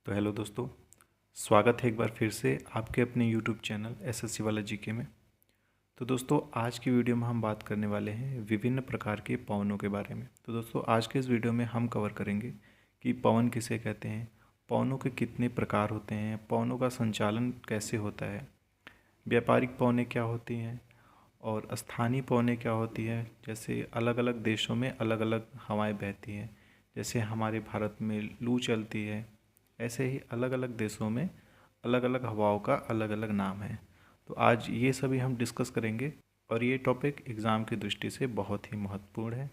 तो हेलो दोस्तों, स्वागत है एक बार फिर से आपके अपने यूट्यूब चैनल एसएससी वाला जीके में। तो दोस्तों, आज की वीडियो में हम बात करने वाले हैं विभिन्न प्रकार के पवनों के बारे में। तो दोस्तों, आज के इस वीडियो में हम कवर करेंगे कि पवन किसे कहते हैं, पवनों के कितने प्रकार होते हैं, पवनों का संचालन कैसे होता है, व्यापारिक पवनें क्या होती हैं और स्थानीय पवनें क्या होती हैं। जैसे अलग अलग देशों में अलग अलग हवाएं बहती हैं, जैसे हमारे भारत में लू चलती है, ऐसे ही अलग अलग देशों में अलग अलग हवाओं का अलग अलग नाम है। तो आज ये सभी हम डिस्कस करेंगे और ये टॉपिक एग्ज़ाम की दृष्टि से बहुत ही महत्वपूर्ण है।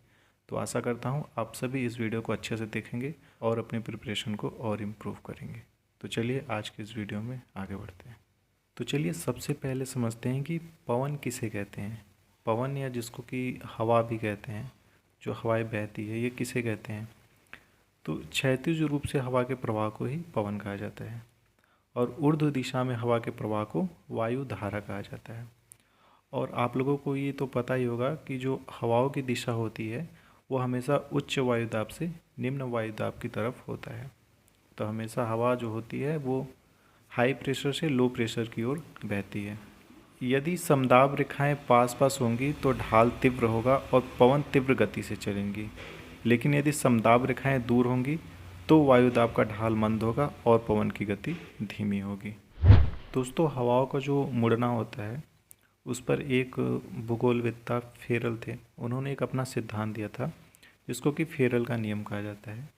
तो आशा करता हूँ आप सभी इस वीडियो को अच्छे से देखेंगे और अपनी प्रिपरेशन को और इम्प्रूव करेंगे। तो चलिए आज के इस वीडियो में आगे बढ़ते हैं। तो चलिए सबसे पहले समझते हैं कि पवन किसे कहते हैं। पवन या जिसको कि हवा भी कहते हैं, जो हवाएं बहती है, ये किसे कहते हैं। तो क्षैतिज रूप से हवा के प्रवाह को ही पवन कहा जाता है और ऊर्ध्व दिशा में हवा के प्रवाह को वायु धारा कहा जाता है। और आप लोगों को ये तो पता ही होगा कि जो हवाओं की दिशा होती है वो हमेशा उच्च वायुदाब से निम्न वायुदाब की तरफ होता है। तो हमेशा हवा जो होती है वो हाई प्रेशर से लो प्रेशर की ओर बहती है। यदि समदाब रेखाएं पास पास होंगी तो ढाल तीव्र होगा और पवन तीव्र गति से चलेंगी, लेकिन यदि समदाब रेखाएं दूर होंगी तो वायुदाब का ढाल मंद होगा और पवन की गति धीमी होगी। दोस्तों, हवाओं का जो मुड़ना होता है उस पर एक भूगोलवेत्ता फेरल थे, उन्होंने एक अपना सिद्धांत दिया था जिसको कि फेरल का नियम कहा जाता है।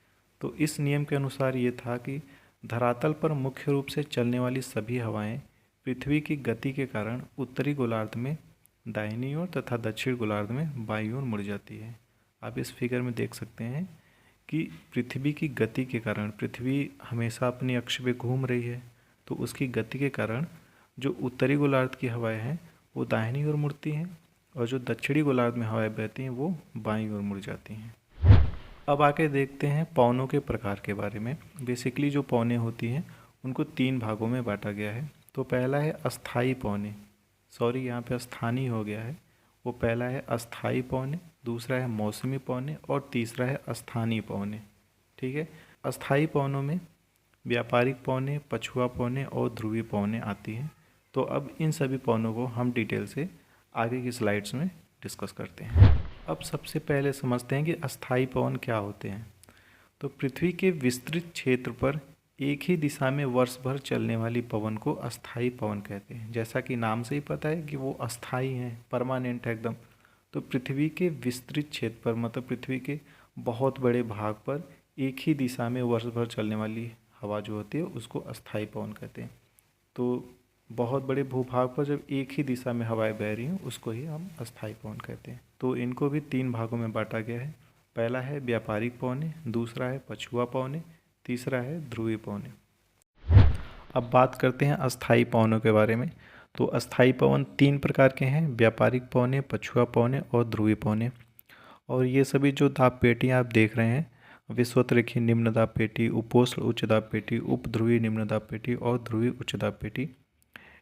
तो इस नियम के अनुसार ये था कि धरातल पर मुख्य रूप से चलने वाली सभी हवाएं पृथ्वी की गति के कारण उत्तरी गोलार्ध में दाहिनी ओर तथा दक्षिण गोलार्ध में बाईं ओर मुड़ जाती है। आप इस फिगर में देख सकते हैं कि पृथ्वी की गति के कारण पृथ्वी हमेशा अपनी अक्ष पे घूम रही है, तो उसकी गति के कारण जो उत्तरी गोलार्ध की हवाएं हैं वो दाहिनी ओर मुड़ती हैं और जो दक्षिणी गोलार्ध में हवाएं बहती हैं वो बाईं ओर मुड़ जाती हैं। अब आके देखते हैं पवनों के प्रकार के बारे में। बेसिकली जो पवनें होती हैं उनको 3 भागों में बांटा गया है। तो पहला है अस्थाई पवनें, सॉरी यहाँ पे स्थानीय हो गया है। वो पहला है अस्थाई पवनें, दूसरा है मौसमी पवनें और तीसरा है स्थानीय पवनें। ठीक है। अस्थाई पवनों में व्यापारिक पवनें, पछुआ पवनें और ध्रुवीय पवनें आती हैं। तो अब इन सभी पवनों को हम डिटेल से आगे की स्लाइड्स में डिस्कस करते हैं। अब सबसे पहले समझते हैं कि अस्थाई पवन क्या होते हैं। तो पृथ्वी के विस्तृत क्षेत्र पर एक ही दिशा में वर्ष भर चलने वाली पवन को अस्थाई पवन कहते हैं। जैसा कि नाम से ही पता है कि वो अस्थाई हैं, परमानेंट है एकदम। तो पृथ्वी के विस्तृत क्षेत्र पर मतलब पृथ्वी के बहुत बड़े भाग पर एक ही दिशा में वर्ष भर चलने वाली हवा जो होती है उसको अस्थाई पवन कहते हैं। तो बहुत बड़े भूभाग पर जब एक ही दिशा में हवाएं बह रही हों उसको ही हम अस्थाई पवन कहते हैं। तो इनको भी 3 भागों में बांटा गया है। पहला है व्यापारिक पवनें, दूसरा है पछुआ पवनें, तीसरा है ध्रुवीय पवनें। अब बात करते हैं अस्थाई पवनों के बारे में। तो अस्थाई पवन 3 प्रकार के हैं, व्यापारिक पवनें, पछुआ पवनें और ध्रुवीय पवनें। और ये सभी जो दाब पेटियाँ आप देख रहे हैं, विषुवतरेखीय निम्न दाब पेटी, उपोष्ण उच्च दाब पेटी, उपध्रुवीय निम्न दाब पेटी और ध्रुवीय उच्च दाब पेटी,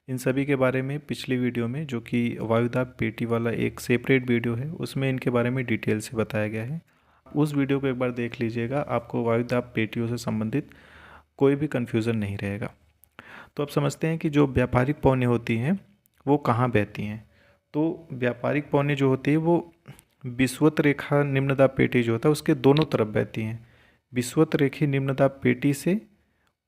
इन सभी के बारे में पिछली वीडियो में जो कि वायुदाब पेटी वाला एक सेपरेट वीडियो है उसमें इनके बारे में डिटेल से बताया गया है। उस वीडियो को एक बार देख लीजिएगा, आपको वायुदाब पेटियों से संबंधित कोई भी कन्फ्यूज़न नहीं रहेगा। तो अब समझते हैं कि जो व्यापारिक पवनें होती हैं वो कहाँ बहती हैं। तो व्यापारिक पवनें जो होती है वो विषुवत रेखा निम्न दाब पेटी जो होता है उसके दोनों तरफ बहती हैं। विषुवत रेखी निम्न दाब पेटी से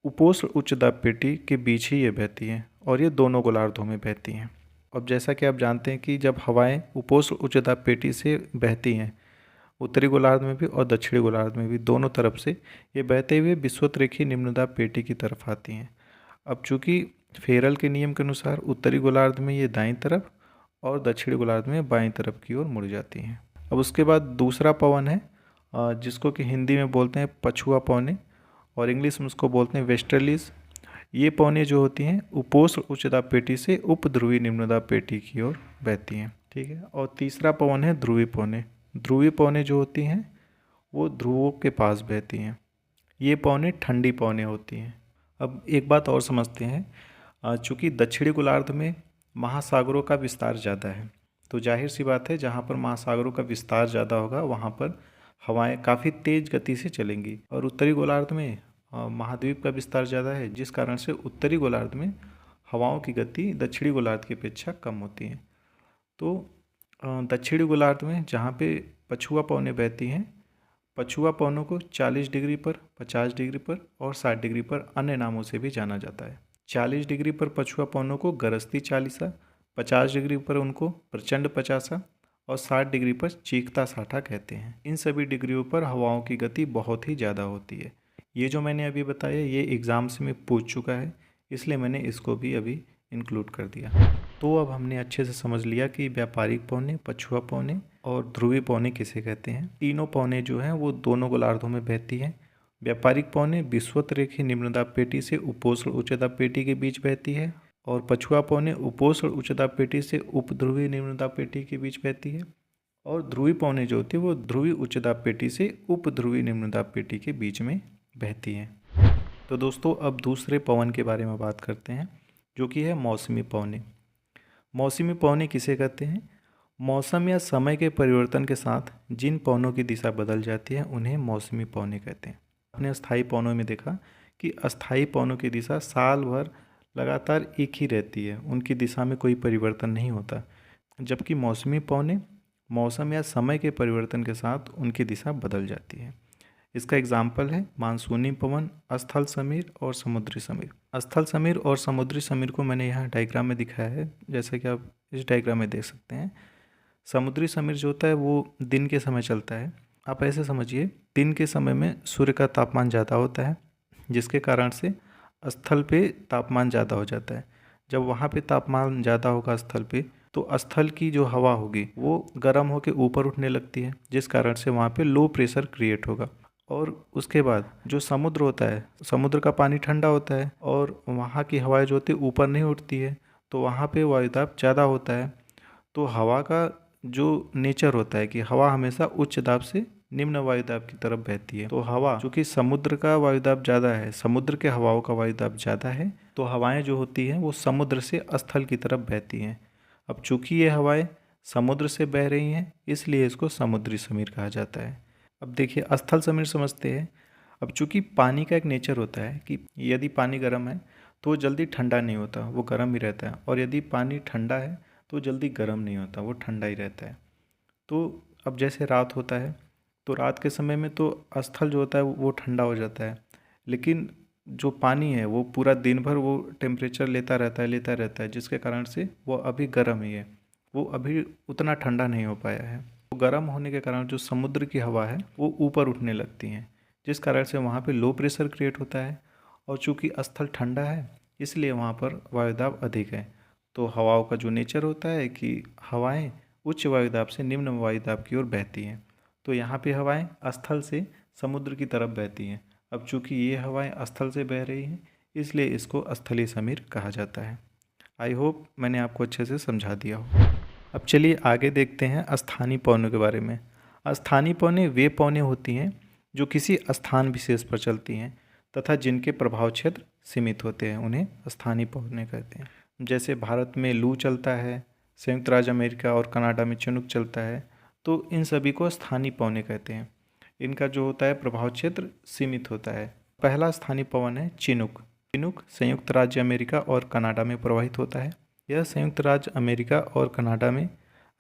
उपोष्ण उच्च दाब पेटी के बीच ही ये बहती हैं और ये दोनों गोलार्धों में बहती हैं। अब जैसा कि आप जानते हैं कि जब हवाएं उपोष्ण उच्च दाब पेटी से बहती हैं उत्तरी गोलार्ध में भी और दक्षिणी गोलार्ध में भी, दोनों तरफ से ये बहते हुए विषुवतरेखीय निम्न दाब पेटी की तरफ आती हैं। अब चूँकि फेरल के नियम के अनुसार उत्तरी गोलार्ध में ये दाईं तरफ और दक्षिणी गोलार्ध में बाईं तरफ की ओर मुड़ जाती हैं। अब उसके बाद दूसरा पवन है जिसको कि हिंदी में बोलते हैं पछुआ पवनें और इंग्लिश में उसको बोलते हैं वेस्टर्लीज। ये पवनें जो होती हैं उपोष्ण उच्च दाब पेटी से उपध्रुवीय निम्न दाब पेटी की ओर बहती हैं। ठीक है। और तीसरा पवन है ध्रुवीय पवनें। ध्रुवीय पवनें जो होती हैं वो ध्रुवों के पास बहती हैं। ये पवनें ठंडी पवनें होती हैं। अब एक बात और समझते हैं, चूँकि दक्षिणी गोलार्ध में महासागरों का विस्तार ज़्यादा है, तो जाहिर सी बात है जहाँ पर महासागरों का विस्तार ज़्यादा होगा वहाँ पर हवाएं काफ़ी तेज़ गति से चलेंगी। और उत्तरी गोलार्ध में महाद्वीप का विस्तार ज़्यादा है, जिस कारण से उत्तरी गोलार्ध में हवाओं की गति दक्षिणी गोलार्ध की अपेक्षा कम होती है। तो दक्षिणी गोलार्ध में जहाँ पे पछुआ पवनें बहती हैं, पछुआ पवनों को 40 डिग्री पर, 50 डिग्री पर और 60 डिग्री पर अन्य नामों से भी जाना जाता है। 40 डिग्री पर पछुआ पवनों को गरजती चालीसा, 50 डिग्री पर उनको प्रचंड पचासा और 60 डिग्री पर चीखता साठा कहते हैं। इन सभी डिग्रियों पर हवाओं की गति बहुत ही ज़्यादा होती है। ये जो मैंने अभी बताया ये एग्ज़ाम्स में पूछ चुका है, इसलिए मैंने इसको भी अभी इंक्लूड कर दिया। तो अब हमने अच्छे से समझ लिया कि व्यापारिक पवनें, पछुआ पवनें और ध्रुवीय पवनें किसे कहते हैं। तीनों पवनें जो हैं वो दोनों गोलार्धों में बहती हैं। व्यापारिक पवनें विषुवत-रेखीय निम्नदाब पेटी से उपोष्ण उच्चदाब पेटी के बीच बहती है और पछुआ पवनें उपोष्ण उच्चदाब पेटी से उपध्रुवीय निम्नदाब पेटी के बीच बहती है और ध्रुवीय पवनें जो होती है वो ध्रुवीय उच्चदाब पेटी से उपध्रुवीय निम्नदाब पेटी के बीच में बहती हैं। तो दोस्तों अब दूसरे पवन के बारे में बात करते हैं, जो कि है मौसमी पवनें। मौसमी पवनें किसे कहते हैं? मौसम या समय के परिवर्तन के साथ जिन पवनों की दिशा बदल जाती है उन्हें मौसमी पवनें कहते हैं। आपने अस्थायी पवनों में देखा कि अस्थायी पवनों की दिशा साल भर लगातार एक ही रहती है, उनकी दिशा में कोई परिवर्तन नहीं होता, जबकि मौसमी पवनें मौसम या समय के परिवर्तन के साथ उनकी दिशा बदल जाती है। इसका एग्जाम्पल है मानसूनी पवन, स्थल समीर और समुद्री समीर। स्थल समीर और समुद्री समीर को मैंने यहाँ डायग्राम में दिखाया है, जैसा कि आप इस डायग्राम में देख सकते हैं। समुद्री समीर जो होता है वो दिन के समय चलता है। आप ऐसे समझिए, दिन के समय में सूर्य का तापमान ज़्यादा होता है, जिसके कारण से स्थल पे तापमान ज़्यादा हो जाता है। जब वहाँ पे तापमान ज़्यादा होगा स्थल पे, तो स्थल की जो हवा होगी वो गर्म होकर ऊपर उठने लगती है, जिस कारण से वहाँ पे लो प्रेशर क्रिएट होगा। और उसके बाद जो समुद्र होता है, समुद्र का पानी ठंडा होता है और वहाँ की हवाएं जो होती है ऊपर नहीं उठती है, तो वहाँ पे वायुदाब ज़्यादा होता है। तो हवा का जो नेचर होता है कि हवा हमेशा उच्च दाब से निम्न वायुदाब की तरफ बहती है। तो हवा, चूँकि समुद्र का वायुदाब ज़्यादा है, समुद्र के हवाओं का वायुदाब ज़्यादा है, तो हवाएं जो होती हैं वो समुद्र से स्थल की तरफ बहती हैं। अब चूँकि ये हवाएं समुद्र से बह रही हैं, इसलिए इसको समुद्री समीर कहा जाता है। अब देखिए स्थल समीर समझते हैं। अब चूँकि पानी का एक नेचर होता है कि यदि पानी गर्म है तो वो जल्दी ठंडा नहीं होता, वो गर्म ही रहता है, और यदि पानी ठंडा है तो जल्दी गर्म नहीं होता, वो ठंडा ही रहता है। तो अब जैसे रात होता है तो रात के समय में तो स्थल जो होता है वो ठंडा हो जाता है, लेकिन जो पानी है वो पूरा दिन भर वो टेम्परेचर लेता रहता है, जिसके कारण से वो अभी गर्म ही है, वो अभी उतना ठंडा नहीं हो पाया है। तो गर्म होने के कारण जो समुद्र की हवा है वो ऊपर उठने लगती हैं, जिस कारण से वहाँ पे लो प्रेशर क्रिएट होता है। और चूँकि स्थल ठंडा है इसलिए वहाँ पर वायुदाब अधिक है। तो हवाओं का जो नेचर होता है कि हवाएं उच्च वायुदाब से निम्न वायुदाब की ओर बहती हैं, तो यहाँ पे हवाएं स्थल से समुद्र की तरफ बहती हैं। अब चूँकि ये हवाएं स्थल से बह रही हैं इसलिए इसको स्थलीय समीर कहा जाता है। आई होप मैंने आपको अच्छे से समझा दिया हो। अब चलिए आगे देखते हैं स्थानीय पवनों के बारे में। स्थानीय पवनें वे पवनें होती हैं जो किसी स्थान विशेष पर चलती हैं तथा जिनके प्रभाव क्षेत्र सीमित होते हैं, उन्हें स्थानीय पवनें कहते हैं। जैसे भारत में लू चलता है, संयुक्त राज्य अमेरिका और कनाडा में चिनूक चलता है, तो इन सभी को स्थानीय पवनें कहते हैं। इनका जो होता है प्रभाव क्षेत्र सीमित होता है। पहला स्थानीय पवन है चिनूक। चिनूक संयुक्त राज्य अमेरिका और कनाडा में प्रवाहित होता है। यह संयुक्त राज्य अमेरिका और कनाडा में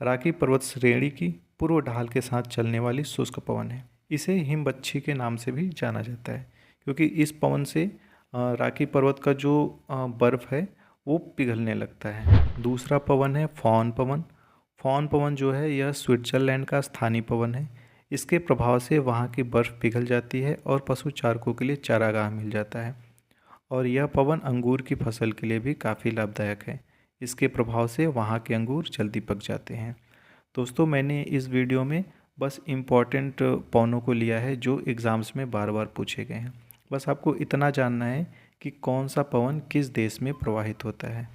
रॉकी पर्वत श्रेणी की पूर्व ढाल के साथ चलने वाली शुष्क पवन है। इसे हिमबच्छी के नाम से भी जाना जाता है, क्योंकि इस पवन से रॉकी पर्वत का जो बर्फ़ है वो पिघलने लगता है। दूसरा पवन है फॉन पवन। फॉन पवन जो है यह स्विट्ज़रलैंड का स्थानीय पवन है। इसके प्रभाव से वहाँ की बर्फ़ पिघल जाती है और पशु चारकों के लिए चारागाह मिल जाता है। और यह पवन अंगूर की फसल के लिए भी काफ़ी लाभदायक है। इसके प्रभाव से वहाँ के अंगूर जल्दी पक जाते हैं। दोस्तों मैंने इस वीडियो में बस इम्पॉर्टेंट पवनों को लिया है जो एग्ज़ाम्स में बार बार पूछे गए हैं। बस आपको इतना जानना है कि कौन सा पवन किस देश में प्रवाहित होता है।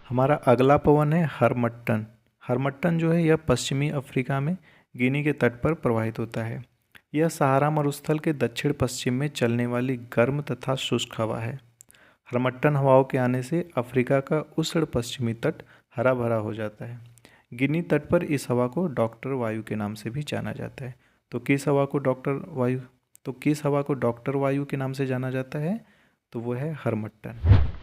हमारा अगला पवन है हरमट्टन। हरमट्टन जो है यह पश्चिमी अफ्रीका में गिनी के तट पर प्रवाहित होता है। यह सहारा मरुस्थल के दक्षिण पश्चिम में चलने वाली गर्म तथा शुष्क हवा है। हरमट्टन हवाओं के आने से अफ्रीका का उष्ण पश्चिमी तट हरा भरा हो जाता है। गिनी तट पर इस हवा को डॉक्टर वायु के नाम से भी जाना जाता है। तो किस हवा को डॉक्टर वायु तो किस हवा को डॉक्टर वायु के नाम से जाना जाता है? तो वो है हरमट्टन।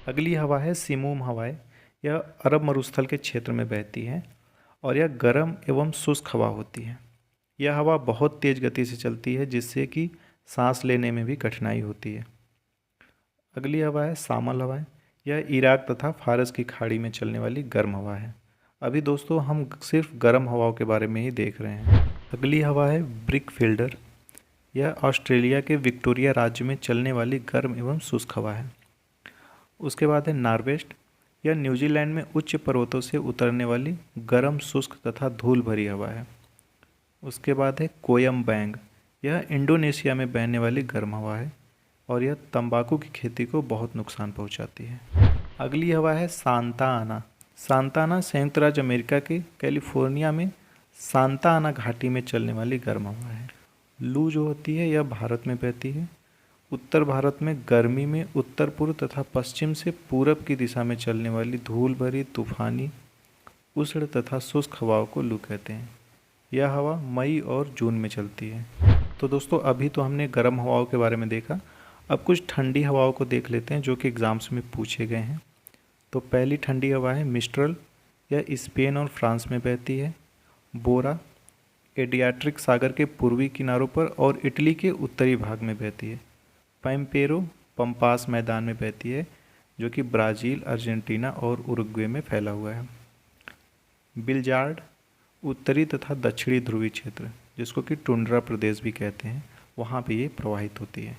अगली हवा है सिमूम हवाएं। यह अरब मरुस्थल के क्षेत्र में बहती है और यह गर्म एवं शुष्क हवा होती है। यह हवा बहुत तेज गति से चलती है जिससे कि सांस लेने में भी कठिनाई होती है। अगली हवा है सामल हवाएं। यह इराक तथा फारस की खाड़ी में चलने वाली गर्म हवा है। अभी दोस्तों हम सिर्फ गर्म हवाओं के बारे में ही देख रहे हैं। अगली हवा है ब्रिक फील्डर। यह ऑस्ट्रेलिया के विक्टोरिया राज्य में चलने वाली गर्म एवं शुष्क हवा है। उसके बाद है नॉरवेस्ट। यह न्यूजीलैंड में उच्च पर्वतों से उतरने वाली गर्म शुष्क तथा धूल भरी हवा है। उसके बाद है कोयम्बैंग। यह इंडोनेशिया में बहने वाली गर्म हवा है और यह तंबाकू की खेती को बहुत नुकसान पहुंचाती है। अगली हवा है सांता आना। सांता आना संयुक्त राज्य अमेरिका के कैलिफोर्निया में सांता आना घाटी में चलने वाली गर्म हवा है। लू जो होती है यह भारत में बहती है। उत्तर भारत में गर्मी में उत्तर पूर्व तथा पश्चिम से पूरब की दिशा में चलने वाली धूल भरी तूफानी उष्ण तथा शुष्क हवाओं को लू कहते हैं। यह हवा मई और जून में चलती है। तो दोस्तों अभी तो हमने गर्म हवाओं के बारे में देखा, अब कुछ ठंडी हवाओं को देख लेते हैं जो कि एग्ज़ाम्स में पूछे गए हैं। तो पहली ठंडी हवा है मिस्ट्रल। यह स्पेन और फ्रांस में बहती है। बोरा एडियाट्रिक सागर के पूर्वी किनारों पर और इटली के उत्तरी भाग में बहती है। पैम्पेरो पंपास मैदान में बहती है जो कि ब्राज़ील, अर्जेंटीना और उरुग्वे में फैला हुआ है। बिलजार्ड उत्तरी तथा दक्षिणी ध्रुवी क्षेत्र जिसको कि टुंड्रा प्रदेश भी कहते हैं, वहाँ पे ये प्रवाहित होती है।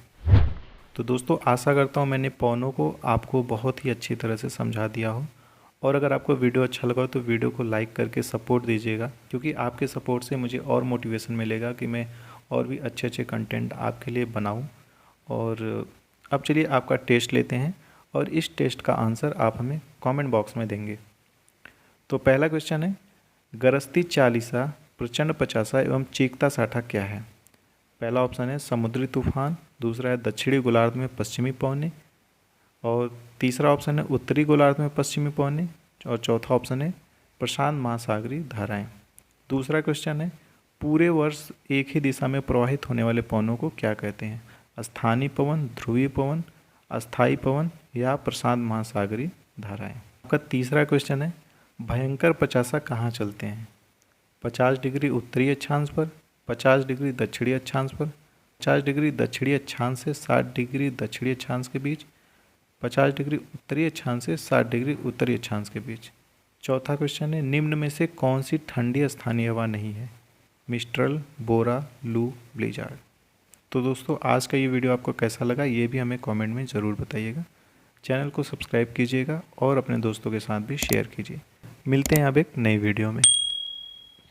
तो दोस्तों आशा करता हूँ मैंने पवनों को आपको बहुत ही अच्छी तरह से समझा दिया हो, और अगर आपको वीडियो अच्छा लगा हो तो वीडियो को लाइक करके सपोर्ट दीजिएगा, क्योंकि आपके सपोर्ट से मुझे और मोटिवेशन मिलेगा कि मैं और भी अच्छे अच्छे कंटेंट आपके लिए बनाऊँ। और अब चलिए आपका टेस्ट लेते हैं और इस टेस्ट का आंसर आप हमें कमेंट बॉक्स में देंगे। तो पहला क्वेश्चन है, गरजती चालीसा, प्रचंड पचासा एवं चीखता साठा क्या है? पहला ऑप्शन है समुद्री तूफान, दूसरा है दक्षिणी गोलार्ध में पश्चिमी पवनें, और तीसरा ऑप्शन है उत्तरी गोलार्ध में पश्चिमी पवनें, और चौथा ऑप्शन है प्रशांत महासागरीय धाराएं। दूसरा क्वेश्चन है, पूरे वर्ष एक ही दिशा में प्रवाहित होने वाले पवनों को क्या कहते हैं? स्थानीय पवन, ध्रुवीय पवन, अस्थायी पवन या प्रशांत महासागरीय धाराएं। आपका तीसरा क्वेश्चन है, भयंकर पचासा कहाँ चलते हैं? 50 डिग्री उत्तरी अक्षांश पर, 50 डिग्री दक्षिणी अक्षांश पर, 50 डिग्री दक्षिणी अक्षांश से 60 डिग्री दक्षिणी अक्षांश के बीच, 50 डिग्री उत्तरी अक्षांश से 60 डिग्री उत्तरी अक्षांश के बीच। चौथा क्वेश्चन है, निम्न में से कौन सी ठंडी स्थानीय हवा नहीं है? मिस्ट्रल, बोरा, लू, ब्लिजार्ड। तो दोस्तों आज का ये वीडियो आपको कैसा लगा ये भी हमें कमेंट में ज़रूर बताइएगा। चैनल को सब्सक्राइब कीजिएगा और अपने दोस्तों के साथ भी शेयर कीजिए। मिलते हैं अब एक नई वीडियो में।